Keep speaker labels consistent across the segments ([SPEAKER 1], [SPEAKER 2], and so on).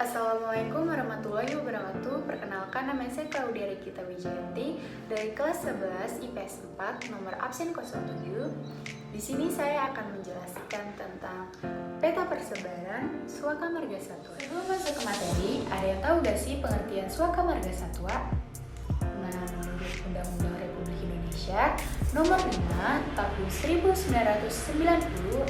[SPEAKER 1] Assalamualaikum warahmatullahi wabarakatuh. Perkenalkan, nama saya Claudia Rekita Wijayanti dari kelas 11 IPS 4 nomor absen 07. Di sini saya akan menjelaskan tentang peta persebaran Suaka Marga Satwa. Sebelum masuk ke materi, ada yang tahu gak sih pengertian Suaka Marga Satwa? Nah, menurut Undang-Undang Republik Indonesia Nomor 5 Tahun 1990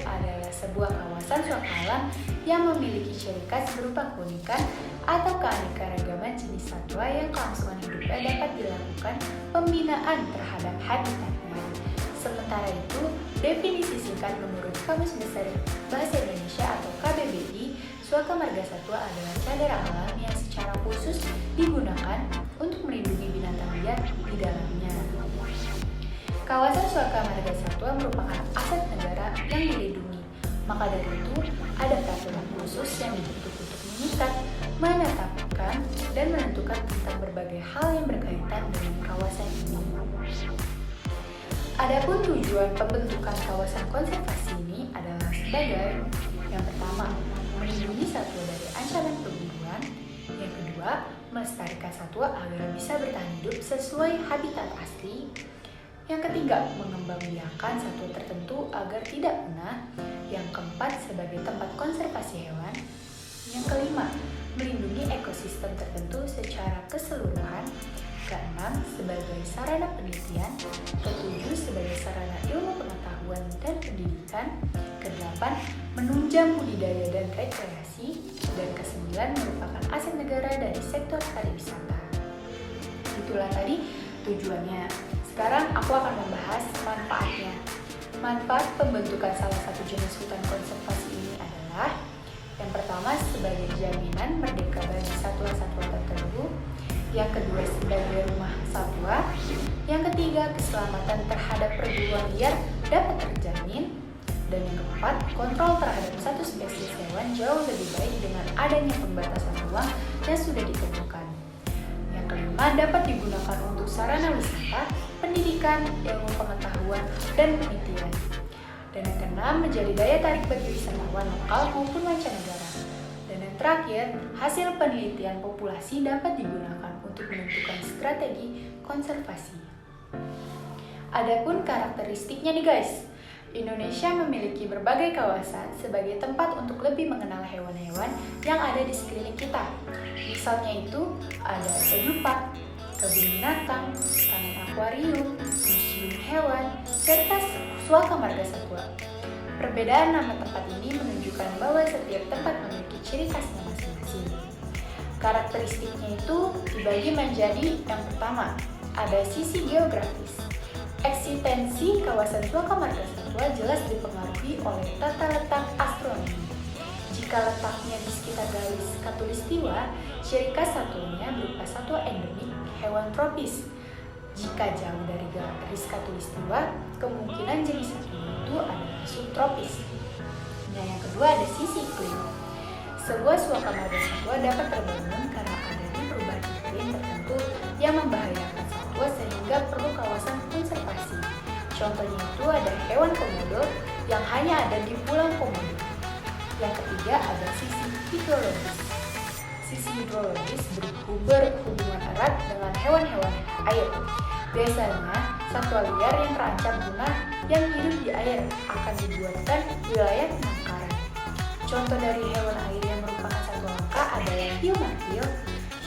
[SPEAKER 1] adalah sebuah kawasan suaka alam yang memiliki ciri khas berupa keunikan atau keanekaragaman jenis satwa yang kelangsungan hidupnya dapat dilakukan pembinaan terhadap habitatnya. Sementara itu, definisi singkat menurut Kamus Besar Bahasa Indonesia atau KBBI, Suaka Marga Satwa adalah cadar alam yang secara khusus digunakan untuk melindungi binatang liar di dalamnya. Kawasan Suaka Marga Satwa merupakan aset negara yang dilindungi. Maka dari itu, ada peraturan khusus yang dibentuk untuk mengikat, menetapkan, dan menentukan tentang berbagai hal yang berkaitan dengan kawasan ini. Adapun tujuan pembentukan kawasan konservasi ini adalah sebagai yang pertama, melindungi satwa dari ancaman perburuan. Yang kedua, melestarikan satwa agar bisa bertahan hidup sesuai habitat asli. Yang ketiga, mengembangbiakan satwa tertentu agar tidak punah. Yang keempat, sebagai tempat konservasi hewan. Yang kelima, melindungi ekosistem tertentu secara keseluruhan. Keenam, sebagai sarana penelitian. Ketujuh, sebagai sarana ilmu pengetahuan dan pendidikan. Kedelapan, menunjang budidaya dan rekreasi. Dan kesembilan, merupakan aset negara dari sektor pariwisata. Itulah tadi tujuannya. Sekarang aku akan membahas manfaatnya. Manfaat pembentukan salah satu jenis hutan konservasi ini adalah yang pertama, sebagai jaminan merdeka bagi satwa-satwa tertentu. Yang kedua, sebagai rumah satwa. Yang ketiga, keselamatan terhadap perburuan liar dapat terjamin. Dan yang keempat, kontrol terhadap satu spesies hewan jauh lebih baik dengan adanya pembatasan ruang yang sudah ditentukan. Yang kelima, dapat digunakan untuk sarana wisata, pendidikan, ilmu pengetahuan, dan penelitian. Dan yang keenam, menjadi daya tarik bagi wisatawan lokal maupun mancanegara. Dan yang terakhir, hasil penelitian populasi dapat digunakan untuk menentukan strategi konservasi. Adapun karakteristiknya nih guys, Indonesia memiliki berbagai kawasan sebagai tempat untuk lebih mengenal hewan-hewan yang ada di sekeliling kita. Misalnya itu ada Zoo Park, kebun binatang, taman akuarium, museum hewan, serta Suaka Marga Satwa. Perbedaan nama tempat ini menunjukkan bahwa setiap tempat memiliki ciri khasnya masing-masing. Karakteristiknya itu dibagi menjadi yang pertama, ada sisi geografis. Eksistensi kawasan Suaka Marga Satwa jelas dipengaruhi oleh tata letak astronomi. Jika letaknya di sekitar garis khatulistiwa, ciri khas satunya berupa satwa endemik hewan tropis. Jika jauh dari garis khatulistiwa, kemungkinan jenis satwa itu adalah subtropis. Nah, yang kedua ada sisi iklim. Sebuah Suaka Marga Satwa dapat terbangun karena adanya perubahan iklim tertentu yang membahayakan satwa sehingga perlu kawasan konservasi. Contohnya itu ada hewan komodo yang hanya ada di Pulau Komodo. Yang ketiga ada sisi hidrologis. Sisi hidrologis berhubungan erat dengan hewan-hewan air. Biasanya, satwa liar yang terancam punah yang hidup di air akan dibuatkan wilayah penangkaran. Contoh dari hewan air yang merupakan satwa langka adalah hiu martil,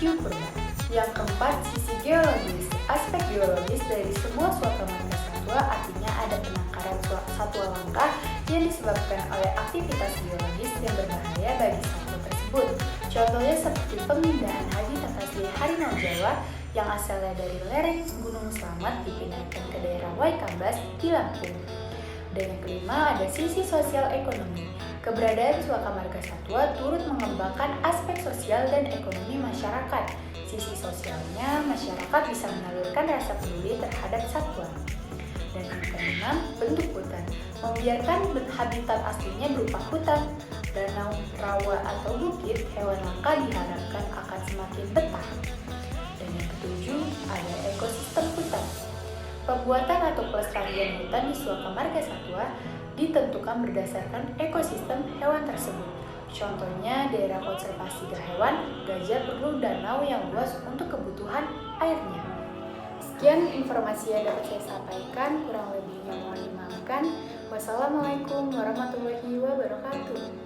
[SPEAKER 1] hiu purba. Yang keempat, sisi geologis. Aspek geologis dari sebuah Suaka Marga Satwa artinya ada penangkaran satwa langka yang disebabkan oleh aktivitas geologis yang berbahaya bagi satwa tersebut. Contohnya seperti pemindahan habitat asli harimau Jawa yang asalnya dari lereng Gunung Slamet dipindahkan ke daerah Waikambas di Lampung. Dan yang kelima ada sisi sosial ekonomi. Keberadaan Suaka Marga Satwa turut mengembangkan aspek sosial dan ekonomi masyarakat. Sisi sosialnya, masyarakat bisa menalurkan rasa peduli terhadap satwa. Dan yang keenam, bentuk hutan. Membiarkan habitat aslinya berupa hutan, danau, rawa, atau bukit, hewan langka diharapkan akan semakin betah. Dan yang ketujuh, ada ekosistem hutan. Pembuatan atau pelestarian hutan di Suaka Marga Satwa ditentukan berdasarkan ekosistem hewan tersebut. Contohnya daerah konservasi hewan, gajah perlu danau yang luas untuk kebutuhan airnya. Sekian informasi yang dapat saya sampaikan, kurang lebihnya mohon dimaafkan. Wassalamualaikum warahmatullahi wabarakatuh.